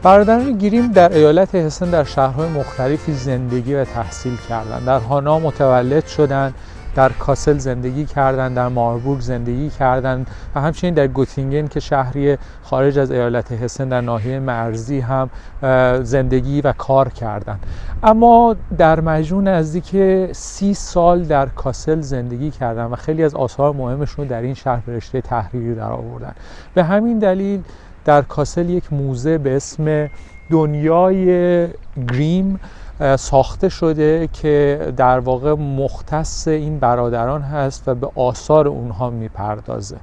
برادران گریم در ایالت هسن در شهرهای مختلفی زندگی و تحصیل کردند. در هانا متولد شدند، در کاسل زندگی کردند، در ماربورگ زندگی کردند و همچنین در گوتینگن که شهری خارج از ایالت هسن در ناحیه مرزی هم زندگی و کار کردند. اما در مجموع نزدیک 30 سال در کاسل زندگی کردند و خیلی از آثار مهمشون رو در این شهر به رشته تحریری در آوردن. به همین دلیل در کاسل یک موزه به اسم دنیای گریم ساخته شده که در واقع مختص این برادران هست و به آثار اونها میپردازه.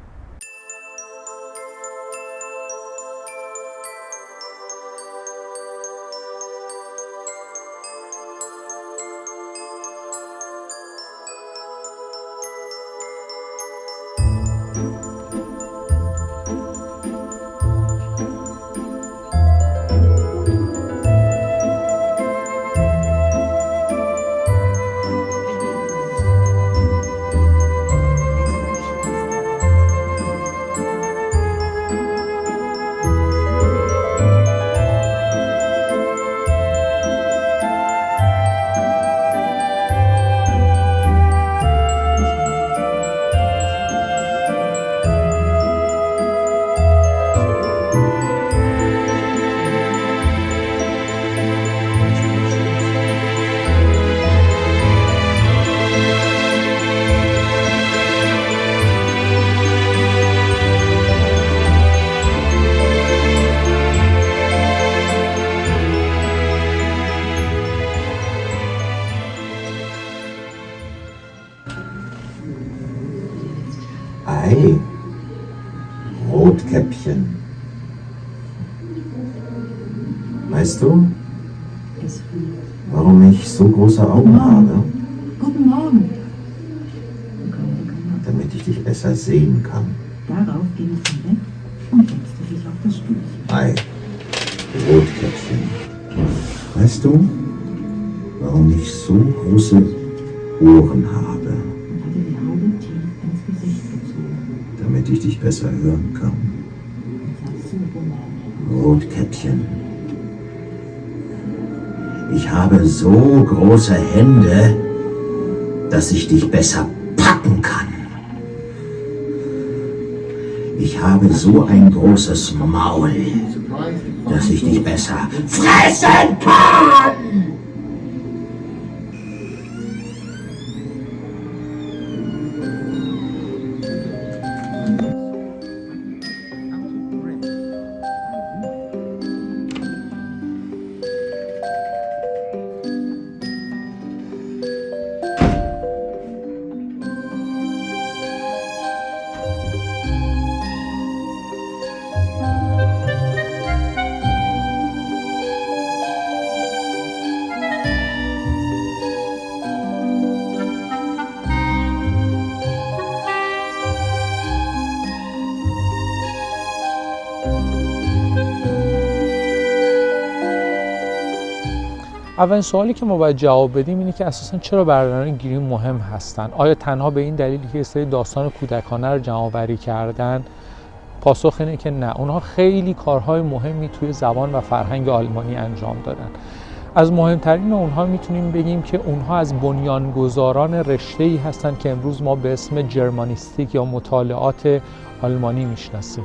Ei, Rotkäppchen. Weißt du, warum ich so große Augen habe? Guten Morgen. Damit ich dich besser sehen kann. Darauf ging sie weg und setzte sich auf das Stühlchen. Ei, Rotkäppchen. Weißt du, warum ich so große Ohren habe? Und hatte die Haube tief ins Gesicht gezogen. Damit ich dich besser hören kann. Und saß so wunderlich. Rotkäppchen. Ich habe so große Hände, dass ich dich besser packen kann. Ich habe so ein großes Maul, dass ich dich besser fressen kann. اولین سوالی که ما باید جواب بدیم اینه که اساساً چرا برادران گریم مهم هستن؟ آیا تنها به این دلیلی که یه سری داستان کودکانه رو جمع‌آوری کردن؟ پاسخ اینه که نه، اونها خیلی کارهای مهمی توی زبان و فرهنگ آلمانی انجام دادن. از مهمترین اونها میتونیم بگیم که اونها از بنیانگذاران رشته‌ای هستن که امروز ما به اسم جرمانیستیک یا مطالعات آلمانی میشناسیم.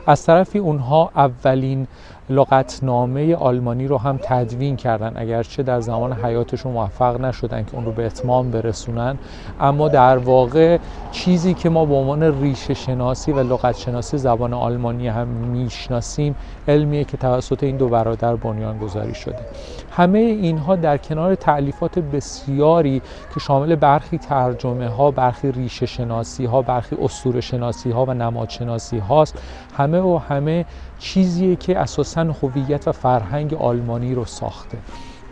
از طرفی اونها اولین لغتنامه آلمانی رو هم تدوین کردن، اگرچه در زمان حیاتشون موفق نشدن که اون رو به اتمام برسونن، اما در واقع چیزی که ما به عنوان ریشه شناسی و لغت شناسی زبان آلمانی هم میشناسیم علمیه که توسط این دو برادر بنیانگذاری شده. همه اینها در کنار تألیفات بسیاری که شامل برخی ترجمه ها، برخی ریشه شناسی ها، برخی اسطوره شناسی ها و نماد شناسی هاست، همه چیزیه که اساساً هویت و فرهنگ آلمانی رو ساخته.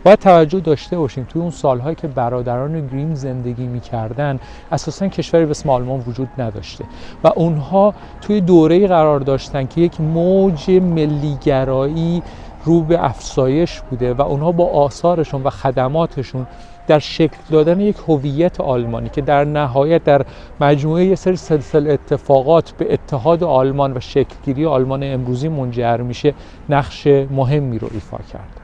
باید توجه داشته باشیم توی اون سالهایی که برادران گریم زندگی می‌کردن اساساً کشوری به اسم آلمان وجود نداشته و اونها توی دوره‌ای قرار داشتن که یک موج ملیگرایی رو به افزایش بوده و اونها با آثارشون و خدماتشون در شکل دادن یک هویت آلمانی که در نهایت در مجموعه یه سری سلسله اتفاقات به اتحاد آلمان و شکلگیری آلمان امروزی منجر میشه نقش مهمی رو ایفا کرد.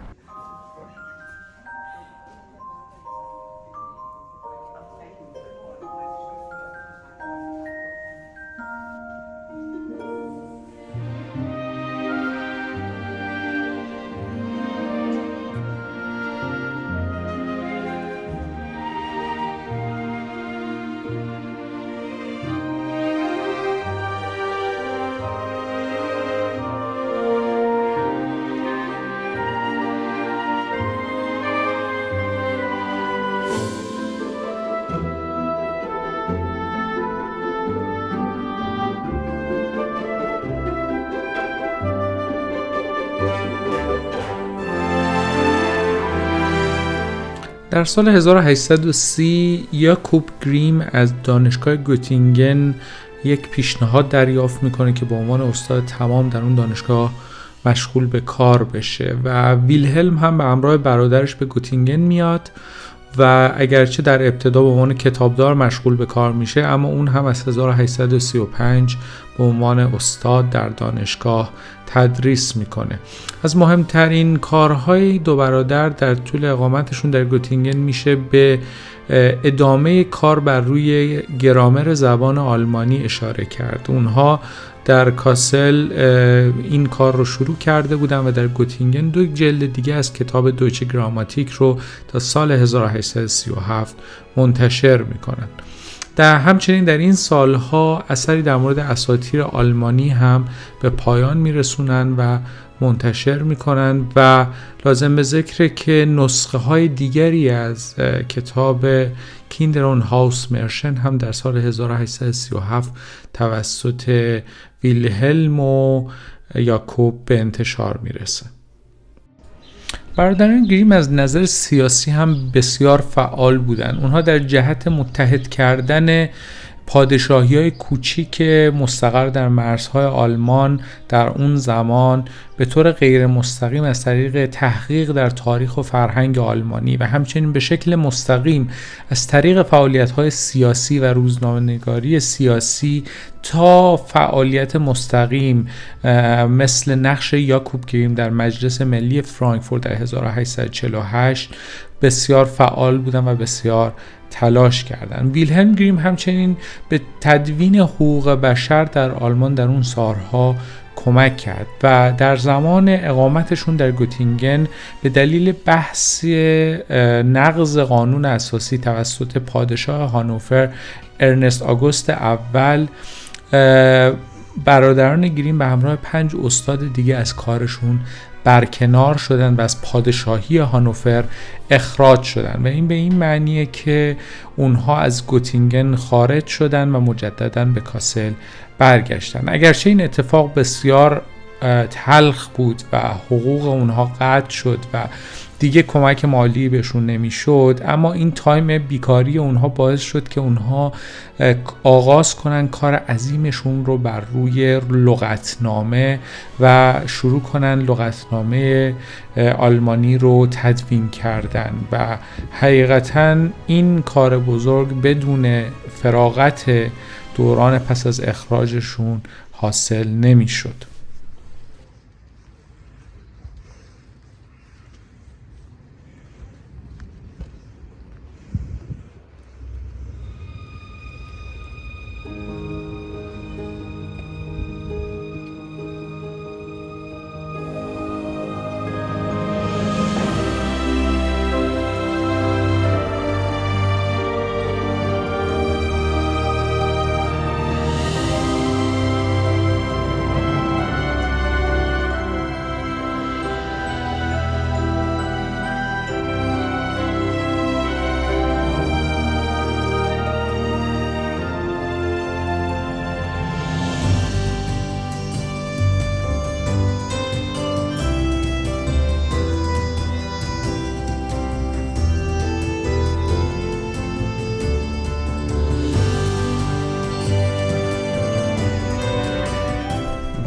در سال 1830 یاکوب گریم از دانشگاه گوتینگن یک پیشنهاد دریافت میکنه که به عنوان استاد تمام در اون دانشگاه مشغول به کار بشه و ویلهلم هم به همراه برادرش به گوتینگن میاد و اگرچه در ابتدا به عنوان کتابدار مشغول به کار میشه، اما اون هم از 1835 به عنوان استاد در دانشگاه تدریس میکنه. از مهمترین کارهای دو برادر در طول اقامتشون در گوتینگن میشه به ادامه کار بر روی گرامر زبان آلمانی اشاره کرد. اونها در کاسل این کار رو شروع کرده بودن و در گوتینگن 2 جلد دیگه از کتاب دویچه گراماتیک رو تا سال 1837 منتشر میکنن. همچنین در این سالها اثری در مورد اساطیر آلمانی هم به پایان میرسونن و منتشر میکنن و لازم به ذکره که نسخه های دیگری از کتاب کیندر اون هاوس مرشن هم در سال 1837 توسط ویلهلم و یاکوب به انتشار میرسه. برادران گریم از نظر سیاسی هم بسیار فعال بودند. اونها در جهت متحد کردن پادشاهی‌های کوچیک مستقر در مرزهای آلمان در اون زمان به طور غیر مستقیم از طریق تحقیق در تاریخ و فرهنگ آلمانی و همچنین به شکل مستقیم از طریق فعالیت‌های سیاسی و روزنامه‌نگاری سیاسی تا فعالیت مستقیم مثل نقش یاکوب گریم در مجلس ملی فرانکفورت در 1848 بسیار فعال بودن و بسیار تلاش کردند. ویلهلم گریم همچنین به تدوین حقوق بشر در آلمان در اون سالها کمک کرد و در زمان اقامتشون در گوتینگن به دلیل بحث نقض قانون اساسی توسط پادشاه هانوفر ارنست آگوست اول، برادران گریم به همراه 5 استاد دیگه از کارشون برکنار شدن و از پادشاهی هانوفر اخراج شدن و این به این معنیه که اونها از گوتینگن خارج شدن و مجدداً به کاسل برگشتن. اگرچه این اتفاق بسیار تلخ بود و حقوق اونها قطع شد و دیگه کمک مالی بهشون نمیشد، اما این تایم بیکاری اونها باعث شد که اونها آغاز کنن کار عظیمشون رو بر روی لغتنامه و شروع کنن لغتنامه آلمانی رو تدوین کردن و حقیقتاً این کار بزرگ بدون فراغت دوران پس از اخراجشون حاصل نمیشد.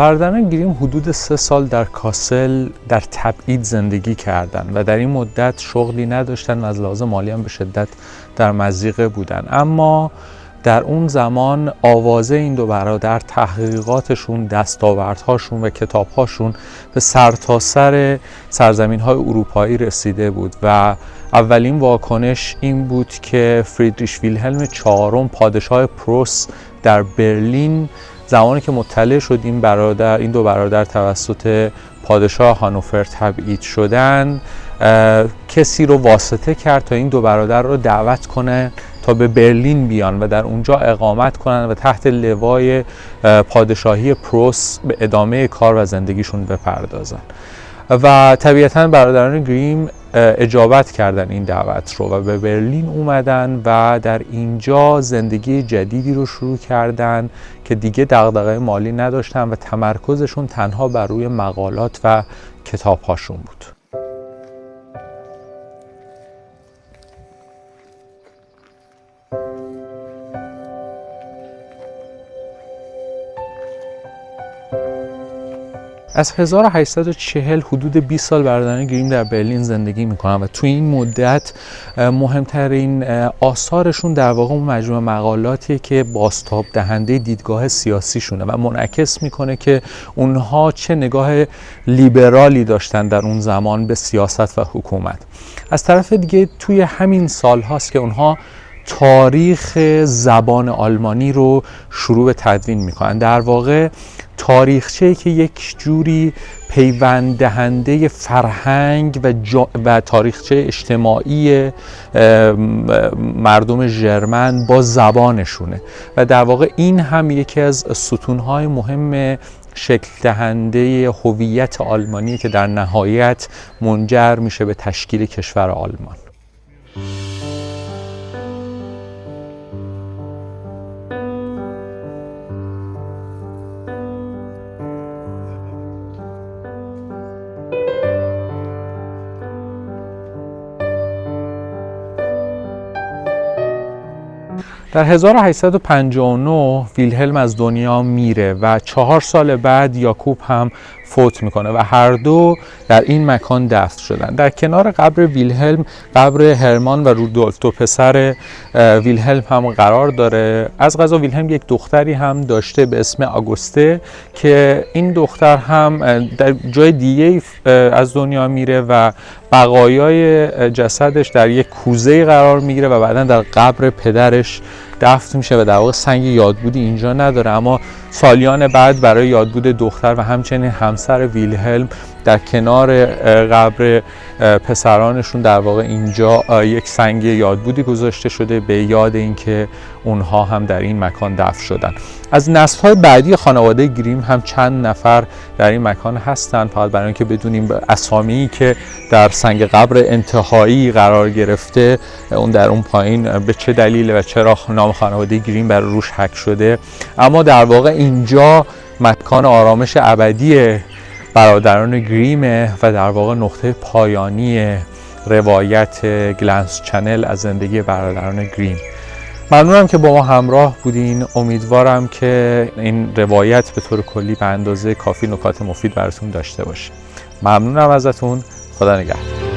برادران گریم حدود 3 سال در کاسل در تبعید زندگی کردند و در این مدت شغلی نداشتن و از لحاظ مالی هم به شدت در مضیقه بودن. اما در اون زمان آوازه این دو برادر، تحقیقاتشون، دستاوردهاشون و کتابهاشون به سرتاسر سرزمین‌های اروپایی رسیده بود و اولین واکنش این بود که فریدریش ویلهلم چهارم پادشاه پروس در برلین زمانی که مطلع شد این دو برادر توسط پادشاه هانوفر تبعید شدن، کسی رو واسطه کرد تا این دو برادر رو دعوت کنه تا به برلین بیان و در اونجا اقامت کنن و تحت لوای پادشاهی پروس به ادامه کار و زندگیشون بپردازن. و طبیعتاً برادران گریم اجابت کردن این دعوت رو و به برلین اومدن و در اینجا زندگی جدیدی رو شروع کردن که دیگه دغدغه مالی نداشتن و تمرکزشون تنها بر روی مقالات و کتاب‌هاشون بود. از 1840 حدود 20 سال برادران گریم در برلین زندگی میکنن و توی این مدت مهمترین آثارشون در واقع اون مجموعه مقالاتیه که بازتاب دهنده دیدگاه سیاسیشونه و منعکس میکنه که اونها چه نگاه لیبرالی داشتن در اون زمان به سیاست و حکومت. از طرف دیگه توی همین سال هاست که اونها تاریخ زبان آلمانی رو شروع به تدوین میکنن. در واقع تاریخچه‌ای که یک جوری پیوند دهنده فرهنگ و تاریخچه اجتماعی مردم ژرمن با زبانشونه و در واقع این هم یکی از ستونهای مهم شکل دهنده هویت آلمانی که در نهایت منجر میشه به تشکیل کشور آلمان. در 1859 ویلهلم از دنیا میره و 4 سال بعد یاکوب هم فوت میکنه و هر دو در این مکان دفن شدن. در کنار قبر ویلهلم قبر هرمان و رودولف، دو پسر ویلهلم هم قرار داره. از قضا ویلهلم یک دختری هم داشته به اسم آگوسته که این دختر هم در جای دیگه از دنیا میره و بقایای جسدش در یک کوزه قرار میگیره و بعدا در قبر پدرش دفن میشه و در واقع سنگ یادبودی اینجا نداره، اما سالیان بعد برای یادبود دختر و همچنین همسر ویلهلم در کنار قبر پسرانشون در واقع اینجا یک سنگ یادبودی گذاشته شده به یاد اینکه اونها هم در این مکان دفن شدن. از نسل‌های بعدی خانواده گریم هم چند نفر در این مکان هستن، فقط برای اینکه بدونیم اسامی که در سنگ قبر انتهایی قرار گرفته اون در اون پایین به چه دلیل و چرا نام خانواده گریم بر روش حک شده. اما در واقع اینجا مکان آرامش ابدی برادران گریمه و در واقع نقطه پایانی روایت گلنس چنل از زندگی برادران گریم. ممنونم که با ما همراه بودین. امیدوارم که این روایت به طور کلی به اندازه کافی نکات مفید براتون داشته باشه. ممنونم ازتون. خدا نگهدار.